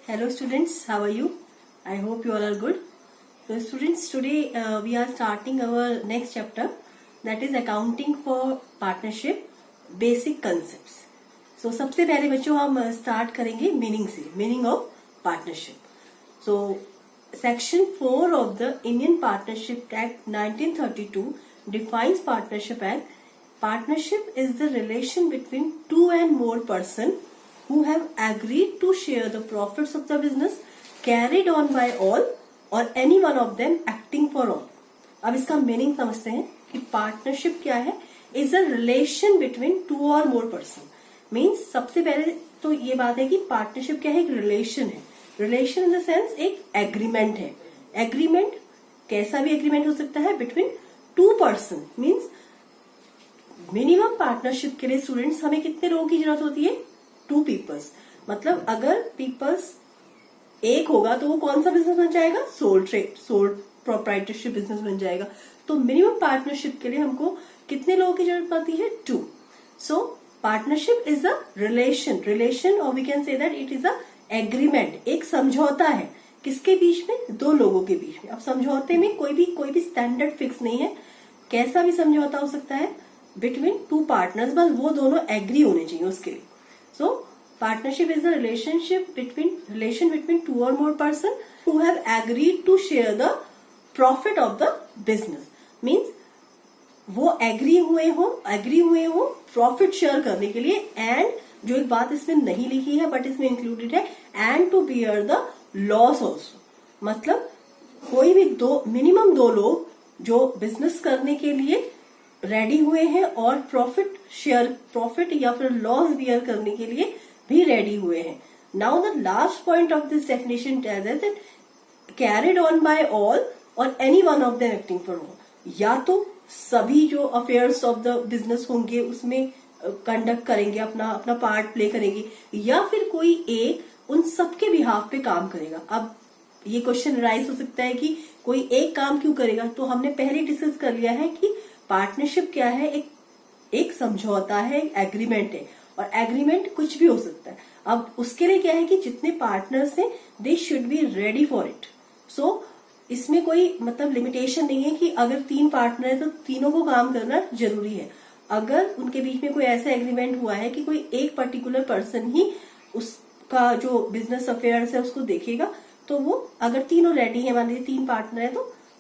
Hello students, how are you? I hope you all are good. So students, today we are starting our next chapter, that is accounting for partnership basic concepts. So सबसे पहले बच्चों हम start करेंगे meaning से, meaning of partnership. So section 4 of the Indian Partnership Act 1932 defines partnership as partnership is the relation between two and more persons who have agreed to share the profits of the business carried on by all or any one of them acting for all. अब इसका meaning समझते हैं कि partnership क्या है. Is a relation between two और more person. Means सबसे पहले तो ये बात है कि पार्टनरशिप क्या है, एक रिलेशन है. रिलेशन इन द सेंस एक एग्रीमेंट है. एग्रीमेंट कैसा भी एग्रीमेंट हो सकता है between two person. Means minimum partnership के लिए स्टूडेंट्स हमें कितने लोगों की जरूरत होती है, टू पीपल्स. मतलब अगर पीपल्स एक होगा तो वो कौन सा बिजनेस बन जाएगा, सोल प्रोप्राइटरशिप बिजनेस बन जाएगा. तो मिनिमम पार्टनरशिप के लिए हमको कितने लोगों की जरूरत पड़ती है, two. So partnership is a relation और we can say that it is a agreement. एक समझौता है किसके बीच में, दो लोगों के बीच में. अब समझौते में कोई भी स्टैंडर्ड फिक्स नहीं है, कैसा भी समझौता हो सकता है बिटवीन टू पार्टनर्स, बस वो दोनों एग्री होने चाहिए उसके लिए. So, partnership is a relation between two or more person who have agreed to share the profit of the business. Means वो एग्री हुए हो प्रॉफिट शेयर करने के लिए. एंड जो एक बात इसमें नहीं लिखी है बट इसमें इंक्लूडेड है, and to bear the loss also. मतलब कोई भी मिनिमम दो लोग जो बिजनेस करने के लिए रेडी हुए हैं और प्रॉफिट या फिर लॉस बियर करने के लिए भी रेडी हुए हैं. Now the last point of this definition tells us that carried on by all और any one of them acting for all. या तो सभी जो अफेयर्स ऑफ द बिजनेस होंगे उसमें कंडक्ट करेंगे, अपना पार्ट प्ले करेंगे, या फिर कोई एक उन सबके बिहाफ पे काम करेगा. अब ये क्वेश्चन राइज हो सकता है कि कोई एक काम क्यों करेगा. तो हमने पहले डिस्कस कर लिया है कि पार्टनरशिप क्या है, एक समझौता है, एक एग्रीमेंट है. और एग्रीमेंट कुछ भी हो सकता है. अब उसके लिए क्या है कि जितने पार्टनर्स हैं they should be ready for it. So इसमें कोई मतलब लिमिटेशन नहीं है कि अगर 3 पार्टनर है तो तीनों को काम करना जरूरी है. अगर उनके बीच में कोई ऐसा एग्रीमेंट हुआ है कि कोई एक पर्टिकुलर पर्सन ही उसका जो बिजनेस अफेयर्स है उसको देखेगा, तो वो अगर तीनों रेडी है, मान लीजिए 3 पार्टनर है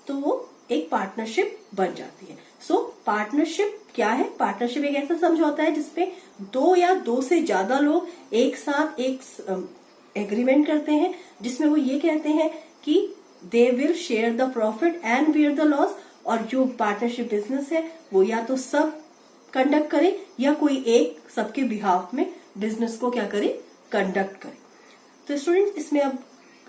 तो वो एक पार्टनरशिप बन जाती है. सो पार्टनरशिप क्या है, पार्टनरशिप एक ऐसा समझौता है जिसपे 2 या 2 से ज्यादा लोग एक साथ एक एग्रीमेंट करते हैं, जिसमें वो ये कहते हैं कि they will share the profit and beer the loss. और जो पार्टनरशिप बिजनेस है वो या तो सब कंडक्ट करे या कोई एक सबके बिहाफ में बिजनेस को क्या करे, कंडक्ट करे. तो स्टूडेंट्स इसमें अब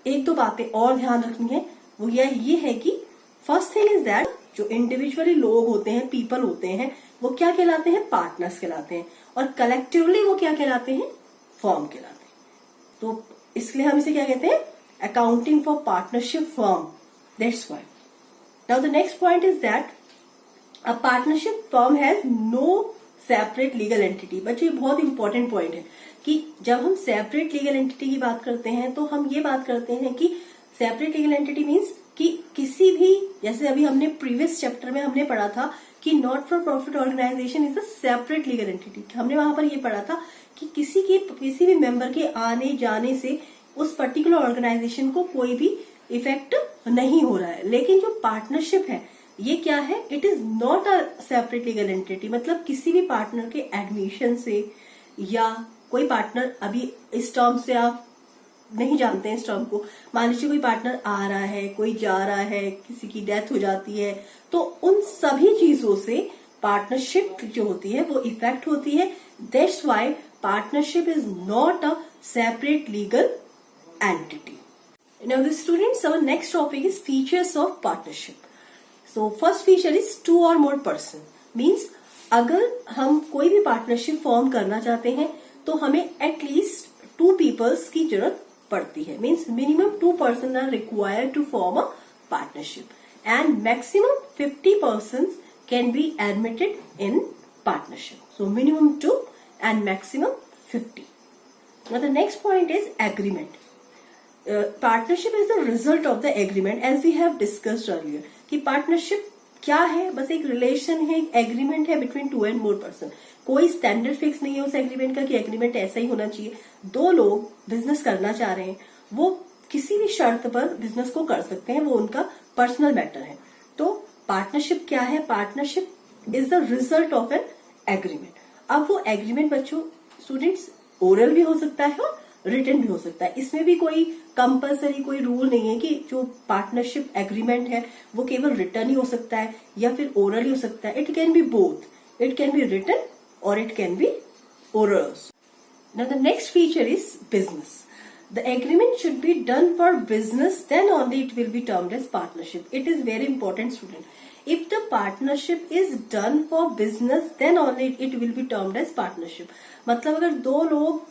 1-2 बातें और ध्यान रखनी है. वो ये है कि फर्स्ट थिंग इज दैट जो इंडिविजुअली लोग होते हैं, पीपल होते हैं, वो क्या कहलाते हैं, पार्टनर्स कहलाते हैं. और कलेक्टिवली वो क्या कहलाते हैं, फर्म कहलाते हैं. तो इसलिए हम इसे क्या कहते हैं, accounting for partnership firm. That's why. Now the next point is that a partnership firm has no separate legal entity. बच्चों ये बहुत इंपॉर्टेंट पॉइंट है कि जब हम सेपरेट लीगल एंटिटी की बात करते हैं तो हम ये बात करते हैं कि सेपरेट लीगल एंटिटी मीन्स कि किसी भी, जैसे अभी हमने प्रीवियस चैप्टर में हमने पढ़ा था कि not for profit organization is a separate legal entity. हमने वहां पर ये पढ़ा था कि किसी भी मेंबर के आने जाने से उस पर्टिकुलर ऑर्गेनाइजेशन को कोई भी इफेक्ट नहीं हो रहा है. लेकिन जो पार्टनरशिप है ये क्या है, it is not a separate legal entity. मतलब किसी भी पार्टनर के एडमिशन से, या कोई पार्टनर अभी इस टर्म से आप नहीं जानते हैं इस टर्म को, मान लीजिए कोई पार्टनर आ रहा है, कोई जा रहा है, किसी की डेथ हो जाती है, तो उन सभी चीजों से पार्टनरशिप जो होती है वो इफेक्ट होती है. That's why partnership is not a separate legal entity. Now the students, our next topic is features of partnership. So first feature is 2 और मोर पर्सन. मीन्स अगर हम कोई भी पार्टनरशिप फॉर्म करना चाहते हैं तो हमें एटलीस्ट 2 पीपल्स की जरूरत पड़ती है. Means minimum 2 person are required to form a partnership and maximum 50 person can be admitted in partnership. So minimum 2 and maximum 50. Now the next point is agreement. Partnership is the result of the agreement as we have discussed earlier कि partnership क्या है, बस एक relation है, एक agreement है between 2 and more person. कोई standard fix नहीं है उस एग्रीमेंट का कि एग्रीमेंट ऐसा ही होना चाहिए। 2 लोग बिजनेस करना चाह रहे हैं, वो किसी भी शर्त पर बिजनेस को कर सकते हैं, वो उनका पर्सनल मैटर है। तो पार्टनरशिप क्या है? Partnership is the result of an agreement. अब वो एग्रीमेंट बच्चों स्टूडेंट्स ओरल भी हो सकता है और रिटन भी हो सकता है। इसमें भी कोई कंपलसरी कोई रूल नहीं है कि जो पार्टनरशिप एग्रीमेंट है वो केवल रिटन ही हो सकता है या फिर ओरल ही हो सकता है। It can be both, it can be written और it can be oral. Now the next feature is business. The agreement should be done for business, then only it will be termed as partnership. It is very important, student. If the partnership is done for business, then only it will be termed as partnership. मतलब अगर 2 लोग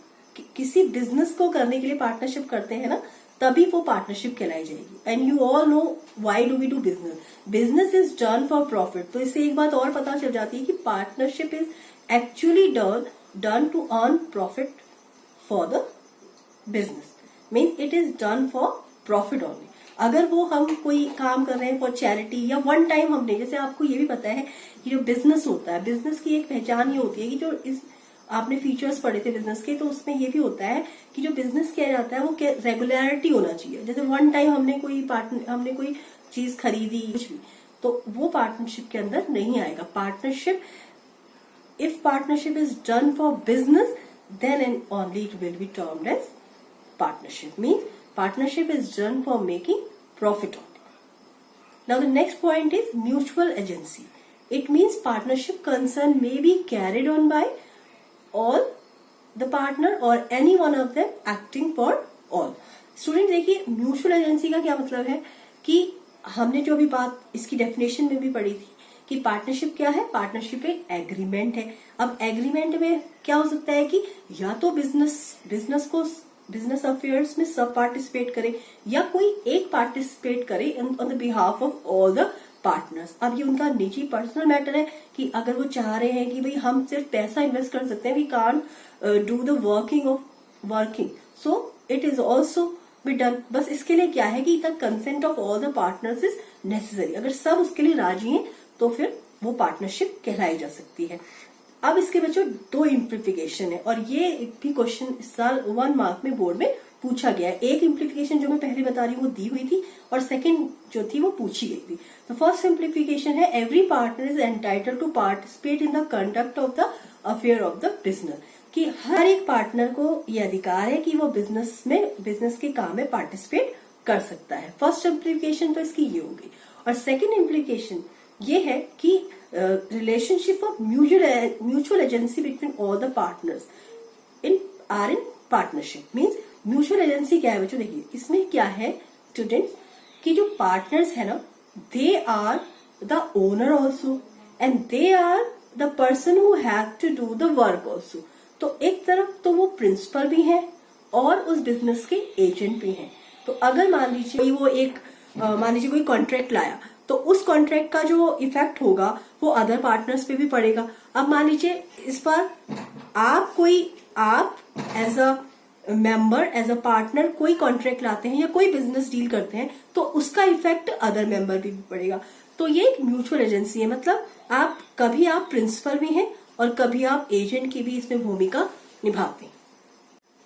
किसी business को करने के लिए partnership करते हैं ना, तभी वो पार्टनरशिप कहलाई जाएगी। And you all know why do we do business? Business is done for profit. तो इससे एक बात और पता चल जाती है कि partnership is actually done to earn profit for the business, means it is done for profit only. अगर वो हम कोई काम कर रहे हैं फॉर चैरिटी या वन टाइम हमने, जैसे आपको ये भी पता है कि जो बिजनेस होता है, बिजनेस की एक पहचान ये होती है कि जो इस आपने फीचर्स पढ़े थे बिजनेस के, तो उसमें ये भी होता है कि जो बिजनेस किया जाता है वो रेगुलरिटी होना चाहिए। जैसे वन टाइम हमने कोई चीज खरीदी कुछ भी, तो वो पार्टनरशिप के अंदर नहीं आएगा। Partnership, if partnership is done for business then and only it will be termed as partnership. Means partnership is done for making profit only. Now the next point is mutual agency. It means partnership concern may be carried on by all the partner or any one of them acting for all. Student देखिए mutual agency का क्या मतलब है कि हमने जो भी बात इसकी डेफिनेशन में भी पढ़ी थी कि पार्टनरशिप क्या है? पार्टनरशिप एक एग्रीमेंट है। अब एग्रीमेंट में क्या हो सकता है कि या तो बिजनेस अफेयर्स में सब पार्टिसिपेट करे या कोई एक पार्टिसिपेट करे on the behalf of all the partners. अब ये उनका निजी पर्सनल मैटर है कि अगर वो चाह रहे हैं कि भाई हम सिर्फ पैसा इन्वेस्ट कर सकते हैं, we can't do the working, so it is also be done. बस इसके लिए क्या है कि the consent of all the partners is necessary. अगर सब उसके लिए राजी हैं तो फिर वो पार्टनरशिप कहलाई जा सकती है। अब इसके बच्चों 2 इम्प्लीफिकेशन है और ये भी क्वेश्चन इस साल 1 मार्क में बोर्ड में पूछा गया है। एक इम्प्लीफिकेशन जो मैं पहले बता रही हूँ वो दी हुई थी और सेकंड जो थी वो पूछी गई थी। तो फर्स्ट सिंप्लीफिकेशन है every partner is entitled to participate in the conduct of the affair of the business, कि हर एक पार्टनर को ये अधिकार है कि वो बिजनेस के काम में पार्टिसिपेट कर सकता है। फर्स्ट इम्प्लीफिकेशन तो इसकी ये होगी। और सेकेंड इम्प्लीकेशन ये है कि relationship of mutual agency between all the partners in partnership. Means mutual agency क्या है बच्चों? देखिए इसमें क्या है स्टूडेंट्स कि जो पार्टनर्स है ना, they are the owner also and they are the person who have to do the work also. तो एक तरफ तो वो प्रिंसिपल भी हैं और उस बिजनेस के एजेंट भी हैं। तो अगर मान लीजिए कोई कॉन्ट्रैक्ट लाया तो उस कॉन्ट्रैक्ट का जो इफेक्ट होगा वो अदर पार्टनर्स पे भी पड़ेगा। अब मान लीजिए इस पर आप as a member, as a partner कोई कॉन्ट्रैक्ट लाते हैं या कोई बिजनेस डील करते हैं तो उसका इफेक्ट अदर मेंबर पे भी पड़ेगा। तो ये एक म्यूचुअल एजेंसी है, मतलब कभी आप प्रिंसिपल भी हैं और कभी आप एजेंट की भी इसमें भूमिका निभाते हैं।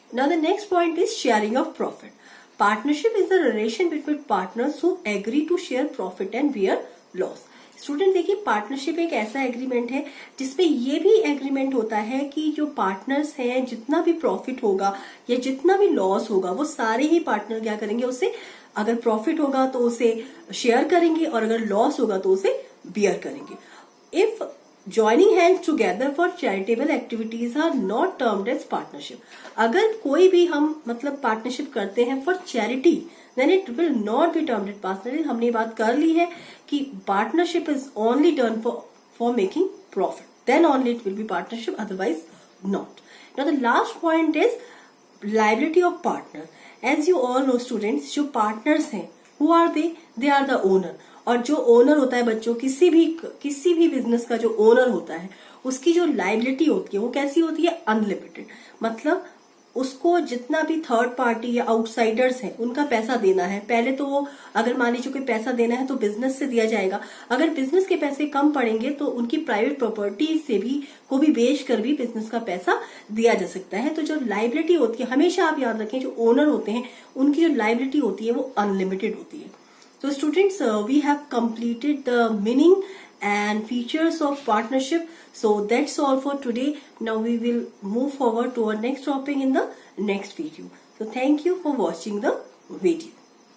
Now the next point is sharing of profit. Partnership is the relation between partners who agree to share profit and bear loss. Student देखिए पार्टनरशिप एक ऐसा एग्रीमेंट है जिसपे ये भी एग्रीमेंट होता है कि जो पार्टनर्स हैं जितना भी प्रॉफिट होगा या जितना भी लॉस होगा वो सारे ही पार्टनर क्या करेंगे, उसे अगर प्रॉफिट होगा तो उसे शेयर करेंगे और अगर लॉस होगा तो उसे बियर करेंगे। If Joining hands together for charitable activities are not termed as partnership. अगर कोई भी हम मतलब पार्टनरशिप करते हैं for charity, then it will not be termed as partnership. हमने ये बात कर ली है कि partnership is only done for making profit. Then only it will be partnership, otherwise not. Now the last point is liability of partner. As you all know students, जो partners हैं, who are they? They are the owner. और जो owner होता है बच्चों किसी भी business का जो ओनर होता है उसकी जो लायबिलिटी होती है वो कैसी होती है? अनलिमिटेड। मतलब उसको जितना भी थर्ड पार्टी या आउटसाइडर्स हैं उनका पैसा देना है। पहले तो वो अगर मान लीजिए कोई पैसा देना है तो बिजनेस से दिया जाएगा, अगर बिजनेस के पैसे कम पड़ेंगे तो उनकी प्राइवेट प्रॉपर्टी से भी को भी बेच कर भी बिजनेस का पैसा दिया जा सकता है। तो जो लायबिलिटी होती है, हमेशा आप याद रखें, जो ओनर होते हैं उनकी जो लायबिलिटी होती है वो अनलिमिटेड होती है। So students, we have completed the meaning and features of partnership. So that's all for today. Now we will move forward to our next topic in the next video. So thank you for watching the video.